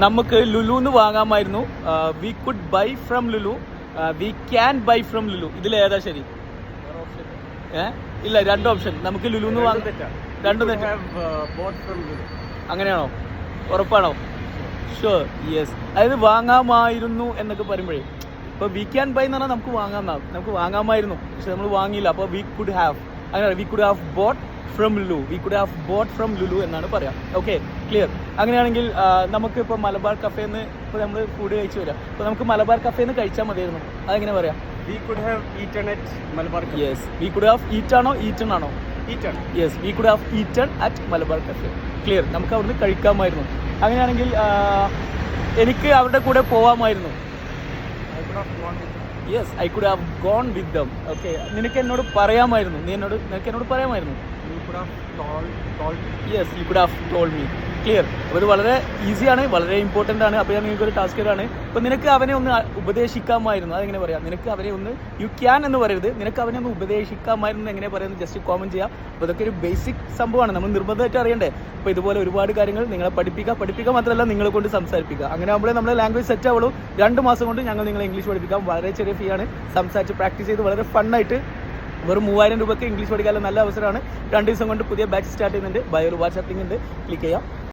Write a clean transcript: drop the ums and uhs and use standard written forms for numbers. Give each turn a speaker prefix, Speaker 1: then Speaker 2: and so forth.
Speaker 1: നമുക്ക് ലുലുന്ന് വാങ്ങാമായിരുന്നു. We could buy from Lulu, we can buy from Lulu. ഇതിൽ ഏതാ ശരി? ഇല്ല, രണ്ട് ഓപ്ഷൻ. നമുക്ക് ലുലുന്ന് വാങ്ങാം. രണ്ടും തെറ്റ്. അങ്ങനെയാണോ? ഉറപ്പാണോ? Sure, yes. അതായത് വാങ്ങാമായിരുന്നു എന്നൊക്കെ പറയുമ്പോഴേ, ഇപ്പോൾ വി ക്യാൻ ബൈ എന്ന് പറഞ്ഞാൽ നമുക്ക് വാങ്ങാമായിരുന്നു, പക്ഷെ നമ്മൾ വാങ്ങിയില്ല. അപ്പോൾ വി കുഡ് ഹാവ്, അങ്ങനെ V could have bought from Lulu, V could have bought from Lulu എന്നാണ് പറയാം. Okay, clear. അങ്ങനെയാണെങ്കിൽ നമുക്ക് ഇപ്പോൾ മലബാർ കഫേന്ന് ഇപ്പോൾ നമ്മൾ ഫുഡ് കഴിച്ചു വരാം. അപ്പോൾ നമുക്ക് മലബാർ കഫേന്ന് കഴിച്ചാൽ മതിയായിരുന്നു. അതെങ്ങനെ പറയാം?
Speaker 2: We could have eaten at Malabar cafe.
Speaker 1: Yes, we could have ഈറ്റാണോ ഈറ്റൺ ആണോ?
Speaker 2: Eaten.
Speaker 1: Yes, we could have eaten at Malabar cafe. Clear. നമുക്ക് അവിടുന്ന് കഴിക്കാമായിരുന്നു. അങ്ങനെയാണെങ്കിൽ എനിക്ക് അവരുടെ കൂടെ പോവാമായിരുന്നു. Yes, I could have gone with them. Okay, നിനക്ക് എന്നോട് പറയാമായിരുന്നു. നിനക്ക് എന്നോട് പറയാമായിരുന്നു. Yes, you could have told me. Clear. അപ്പോൾ ഇത് വളരെ ഈസിയാണ്, വളരെ ഇമ്പോർട്ടൻ്റ് ആണ്. അപ്പോൾ ഞാൻ നിങ്ങൾക്കൊരു ടാസ്ക് ആണ്. അപ്പോൾ നിനക്ക് അവനെ ഒന്ന് ഉപദേശിക്കാമായിരുന്നു. അതെങ്ങനെ പറയാം? നിനക്ക് അവനെ ഒന്ന്, യു ക്യാൻ എന്ന് പറയരുത്, നിനക്ക് അവനെ ഒന്ന് ഉപദേശിക്കാമായിരുന്നു എങ്ങനെ പറയുന്നത് ജസ്റ്റ് കോമൻറ്റ് ചെയ്യാം. അപ്പോൾ ഇതൊക്കെ ഒരു ബേസിക് സംഭവമാണ്, നമ്മൾ നിർബന്ധമായിട്ട് അറിയണ്ടേ. അപ്പോൾ ഇതുപോലെ ഒരുപാട് കാര്യങ്ങൾ നിങ്ങളെ പഠിപ്പിക്കുക മാത്രമല്ല നിങ്ങളെ കൊണ്ട് സംസാരിപ്പിക്കുക. അങ്ങനെ ആകുമ്പോഴേ നമ്മുടെ ലാംഗ്വേജ് സെറ്റ് ആവുള്ളൂ. 2 മാസം കൊണ്ട് ഞങ്ങൾ നിങ്ങളെ ഇംഗ്ലീഷ് പഠിപ്പിക്കാം. വളരെ ചെറിയ ഫീ ആണ്. സംസാരിച്ച് പ്രാക്ടീസ് ചെയ്ത് വളരെ ഫണ്ണായിട്ട് വെറും 3000 രൂപയ്ക്ക് ഇംഗ്ലീഷ് പഠിക്കാനുള്ള നല്ല അവസരമാണ്. 2 ദിവസം കൊണ്ട് പുതിയ ബാച്ച് സ്റ്റാർട്ട് ചെയ്യുന്നുണ്ട്. ബയോയിൽ വാട്സാപ്പിംഗ് ഉണ്ട്, ക്ലിക്ക് ചെയ്യാം.